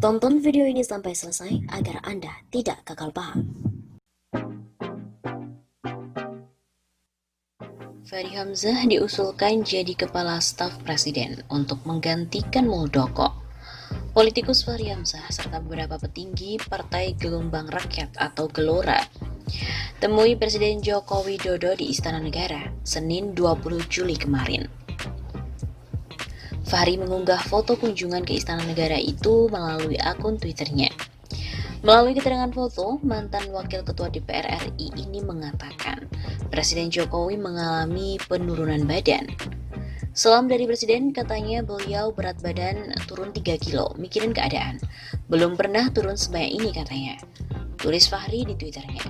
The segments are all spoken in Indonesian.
Tonton video ini sampai selesai agar Anda tidak gagal paham. Fahri Hamzah diusulkan jadi Kepala Staf Presiden untuk menggantikan Muldoko. Politikus Fahri Hamzah serta beberapa petinggi Partai Gelombang Rakyat atau Gelora temui Presiden Joko Widodo di Istana Negara, Senin 20 Juli kemarin. Fahri mengunggah foto kunjungan ke Istana Negara itu melalui akun Twitternya. Melalui keterangan foto, mantan Wakil Ketua DPR RI ini mengatakan Presiden Jokowi mengalami penurunan badan. Salam dari Presiden, katanya beliau berat badan turun 3 kilo, mikirin keadaan. Belum pernah turun sebanyak ini katanya. Tulis Fahri di Twitternya.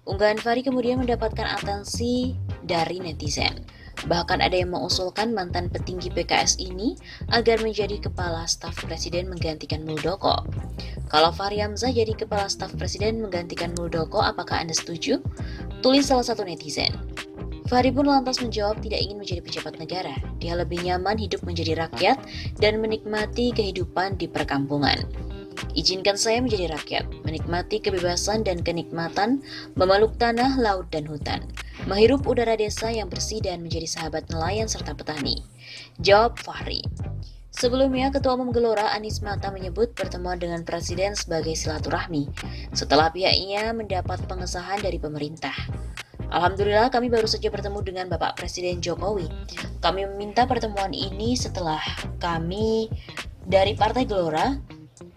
Unggahan Fahri kemudian mendapatkan atensi dari netizen. Bahkan ada yang mengusulkan mantan petinggi PKS ini agar menjadi Kepala Staf Presiden menggantikan Muldoko. Kalau Fahri Hamzah jadi Kepala Staf Presiden menggantikan Muldoko, apakah Anda setuju? Tulis salah satu netizen. Fahri pun lantas menjawab tidak ingin menjadi pejabat negara. Dia lebih nyaman hidup menjadi rakyat dan menikmati kehidupan di perkampungan. Izinkan saya menjadi rakyat, menikmati kebebasan dan kenikmatan, memeluk tanah, laut, dan hutan. Menghirup udara desa yang bersih dan menjadi sahabat nelayan serta petani. Jawab Fahri. Sebelumnya, Ketua Umum Gelora Anies Mata menyebut pertemuan dengan Presiden sebagai silaturahmi setelah pihaknya mendapat pengesahan dari pemerintah. Alhamdulillah kami baru saja bertemu dengan Bapak Presiden Jokowi. Kami meminta pertemuan ini setelah kami dari Partai Gelora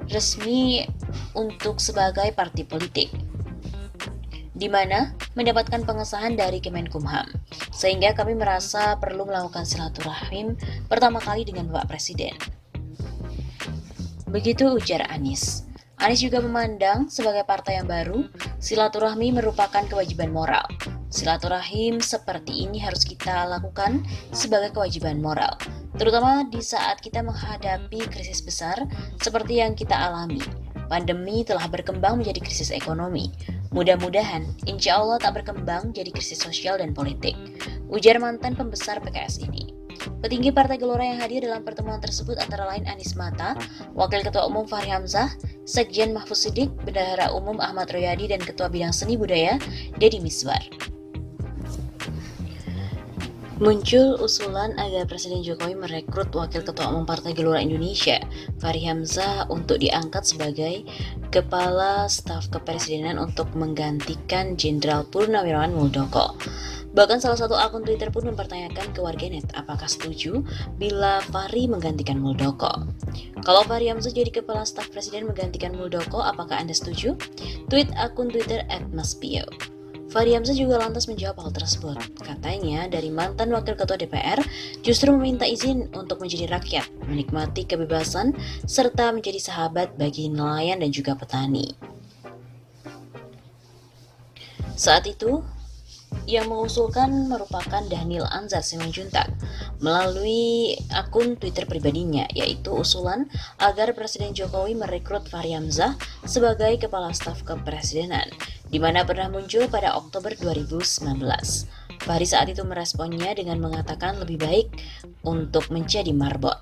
resmi untuk sebagai partai politik, di mana mendapatkan pengesahan dari Kemenkumham, sehingga kami merasa perlu melakukan silaturahim pertama kali dengan Bapak Presiden. Begitu ujar Anies. Anies juga memandang sebagai partai yang baru, silaturahmi merupakan kewajiban moral. Silaturahim seperti ini harus kita lakukan sebagai kewajiban moral, terutama di saat kita menghadapi krisis besar seperti yang kita alami. Pandemi telah berkembang menjadi krisis ekonomi. Mudah-mudahan, insya Allah tak berkembang jadi krisis sosial dan politik, ujar mantan pembesar PKS ini. Petinggi Partai Gelora yang hadir dalam pertemuan tersebut antara lain Anies Mata, Wakil Ketua Umum Fahri Hamzah, Sekjen Mahfuz Siddiq, Bendahara Umum Ahmad Royadi, dan Ketua Bidang Seni Budaya, Deddy Miswar. Muncul usulan agar Presiden Jokowi merekrut Wakil Ketua Umum Partai Gelora Indonesia, Fahri Hamzah, untuk diangkat sebagai Kepala Staf Kepresidenan untuk menggantikan Jenderal Purnawirawan Muldoko. Bahkan salah satu akun Twitter pun mempertanyakan ke warganet apakah setuju bila Fahri menggantikan Muldoko. Kalau Fahri Hamzah jadi Kepala Staf Presiden menggantikan Muldoko, apakah Anda setuju? Tweet akun Twitter @maspio. Fahri Hamzah juga lantas menjawab hal tersebut. Katanya dari mantan Wakil Ketua DPR justru meminta izin untuk menjadi rakyat, menikmati kebebasan, serta menjadi sahabat bagi nelayan dan juga petani. Saat itu, yang mengusulkan merupakan Dhanil Anzar Simanjuntak melalui akun Twitter pribadinya, yaitu usulan agar Presiden Jokowi merekrut Fahri Hamzah sebagai Kepala Staf Kepresidenan, di mana pernah muncul pada Oktober 2019. Fahri saat itu meresponnya dengan mengatakan lebih baik untuk menjadi marbot.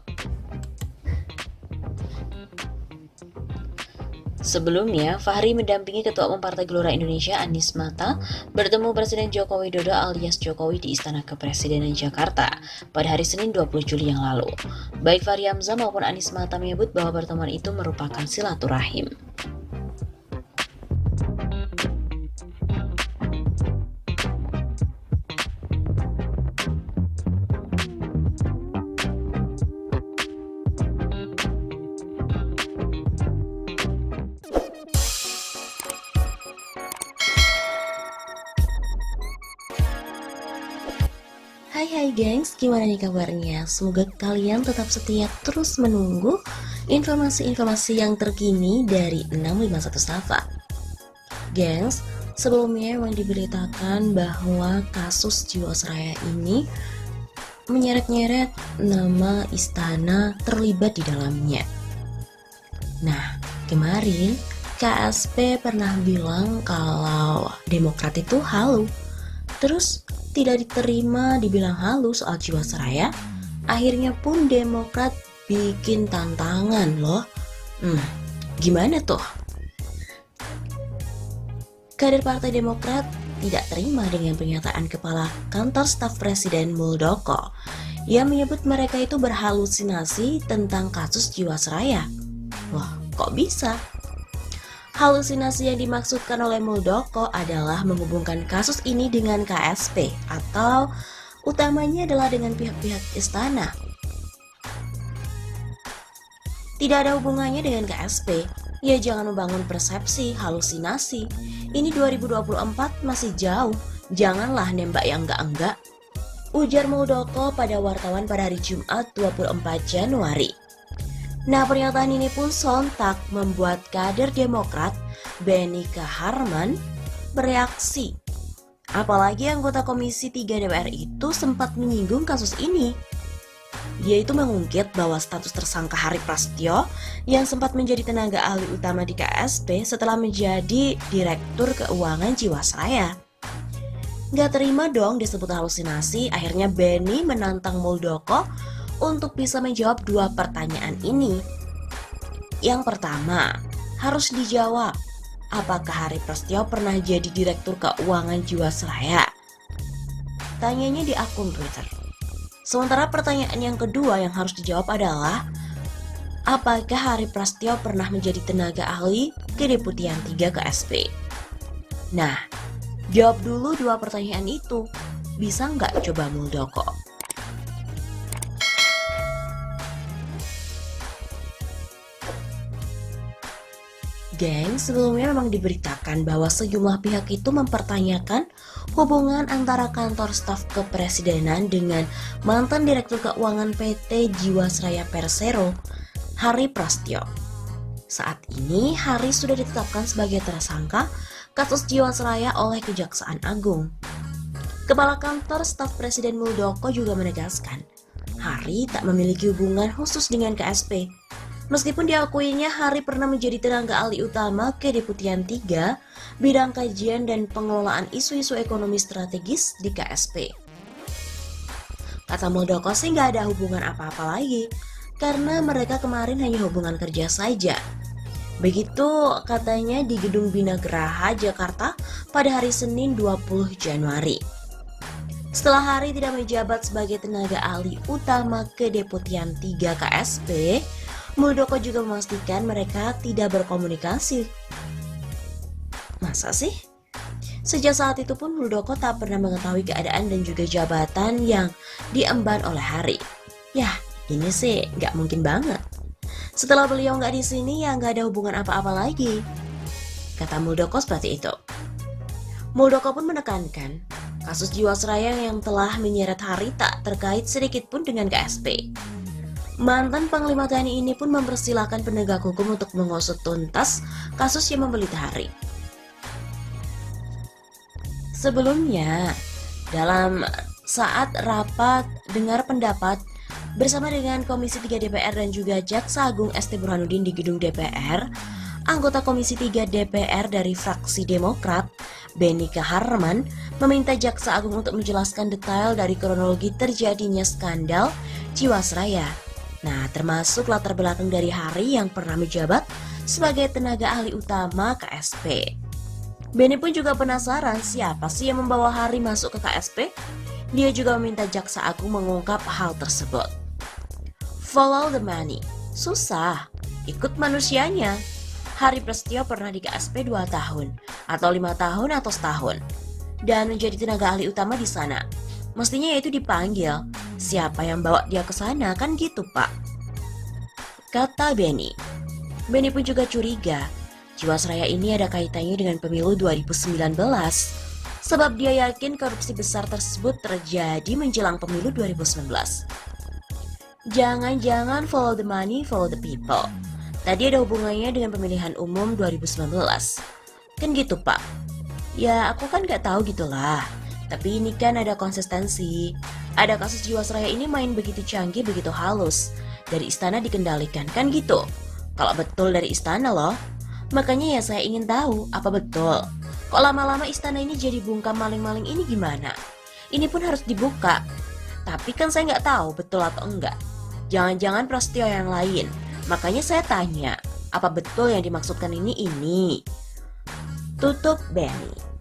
Sebelumnya, Fahri mendampingi Ketua Umum Partai Gelora Indonesia Anies Mata bertemu Presiden Joko Widodo alias Jokowi di Istana Kepresidenan Jakarta pada hari Senin 20 Juli yang lalu. Baik Fahri Hamzah maupun Anies Mata menyebut bahwa pertemuan itu merupakan silaturahim. Hai gengs, gimana nih kabarnya? Semoga kalian tetap setia terus menunggu informasi-informasi yang terkini dari 651 Safa. Gengs, sebelumnya memang diberitakan bahwa kasus Jiwasraya ini menyeret-nyeret nama istana terlibat di dalamnya. Nah, kemarin KSP pernah bilang kalau Demokrat itu halu. Terus tidak diterima dibilang halu soal Jiwasraya. Akhirnya pun Demokrat bikin tantangan loh. Gimana tuh? Kader Partai Demokrat tidak terima dengan pernyataan Kepala Kantor Staf Presiden Muldoko yang menyebut mereka itu berhalusinasi tentang kasus Jiwasraya. Wah, kok bisa? Halusinasi yang dimaksudkan oleh Muldoko adalah menghubungkan kasus ini dengan KSP atau utamanya adalah dengan pihak-pihak istana. Tidak ada hubungannya dengan KSP. Ya jangan membangun persepsi halusinasi. Ini 2024 masih jauh. Janganlah nembak yang enggak-enggak. Ujar Muldoko pada wartawan pada hari Jumat 24 Januari. Nah, pernyataan ini pun sontak membuat kader Demokrat Benny Kaharman bereaksi. Apalagi anggota Komisi 3 DPR itu sempat menyinggung kasus ini. Dia itu mengungkit bahwa status tersangka Hari Prasetyo yang sempat menjadi tenaga ahli utama di KSP setelah menjadi Direktur Keuangan Jiwasraya. Gak terima dong disebut halusinasi, akhirnya Benny menantang Muldoko untuk bisa menjawab dua pertanyaan ini. Yang pertama, harus dijawab, apakah Hari Prasetyo pernah jadi Direktur Keuangan Jiwasraya? Tanyanya di akun Twitter. Sementara pertanyaan yang kedua yang harus dijawab adalah, apakah Hari Prasetyo pernah menjadi tenaga ahli Kedeputian 3 KSP? Nah, jawab dulu dua pertanyaan itu. Bisa nggak coba Muldoko? Geng, sebelumnya memang diberitakan bahwa sejumlah pihak itu mempertanyakan hubungan antara kantor staf kepresidenan dengan mantan Direktur Keuangan PT Jiwasraya Persero, Hari Prasetyo. Saat ini, Hari sudah ditetapkan sebagai tersangka kasus Jiwasraya oleh Kejaksaan Agung. Kepala Kantor Staf Presiden Muldoko juga menegaskan, Hari tak memiliki hubungan khusus dengan KSP. Meskipun diakuinya Hari pernah menjadi tenaga ahli utama Kedeputian 3 bidang kajian dan pengelolaan isu-isu ekonomi strategis di KSP. Kata Muldoko sih nggak ada hubungan apa-apa lagi, karena mereka kemarin hanya hubungan kerja saja. Begitu katanya di Gedung Bina Geraha, Jakarta pada hari Senin 20 Januari. Setelah Hari tidak menjabat sebagai tenaga ahli utama Kedeputian 3 KSP, Muldoko juga memastikan mereka tidak berkomunikasi. Masa sih? Sejak saat itu pun Muldoko tak pernah mengetahui keadaan dan juga jabatan yang diemban oleh Hari. Yah, ini sih nggak mungkin banget. Setelah beliau nggak di sini ya nggak ada hubungan apa-apa lagi. Kata Muldoko seperti itu. Muldoko pun menekankan, kasus Jiwasraya yang telah menyeret Hari tak terkait sedikit pun dengan KSP. Mantan Panglima TNI ini pun mempersilahkan penegak hukum untuk mengusut tuntas kasus yang membelit Hari. Sebelumnya, dalam saat rapat dengar pendapat bersama dengan Komisi 3 DPR dan juga Jaksa Agung ST Burhanuddin di gedung DPR, anggota Komisi 3 DPR dari fraksi Demokrat, Benny Kaharman, meminta Jaksa Agung untuk menjelaskan detail dari kronologi terjadinya skandal Jiwasraya. Nah, termasuk latar belakang dari Hari yang pernah menjabat sebagai tenaga ahli utama KSP. Benny pun juga penasaran siapa sih yang membawa Hari masuk ke KSP. Dia juga meminta Jaksa Agung mengungkap hal tersebut. Follow the money. Susah, ikut manusianya. Hari Prasetyo pernah di KSP 2 tahun, atau 5 tahun atau setahun, dan menjadi tenaga ahli utama di sana. Mestinya itu dipanggil, siapa yang bawa dia ke sana kan gitu Pak? Kata Benny. Benny pun juga curiga, Jiwasraya ini ada kaitannya dengan pemilu 2019. Sebab dia yakin korupsi besar tersebut terjadi menjelang pemilu 2019. Jangan-jangan follow the money, follow the people. Tadi ada hubungannya dengan pemilihan umum 2019. Kan gitu Pak? Ya aku kan gak tahu gitulah. Tapi ini kan ada konsistensi. Ada kasus Jiwasraya ini main begitu canggih, begitu halus. Dari istana dikendalikan, kan gitu? Kalau betul dari istana loh. Makanya ya saya ingin tahu, apa betul? Kok lama-lama istana ini jadi bungkam maling-maling ini gimana? Ini pun harus dibuka. Tapi kan saya nggak tahu betul atau enggak. Jangan-jangan prasetyo yang lain. Makanya saya tanya, apa betul yang dimaksudkan ini? Tutup Benny.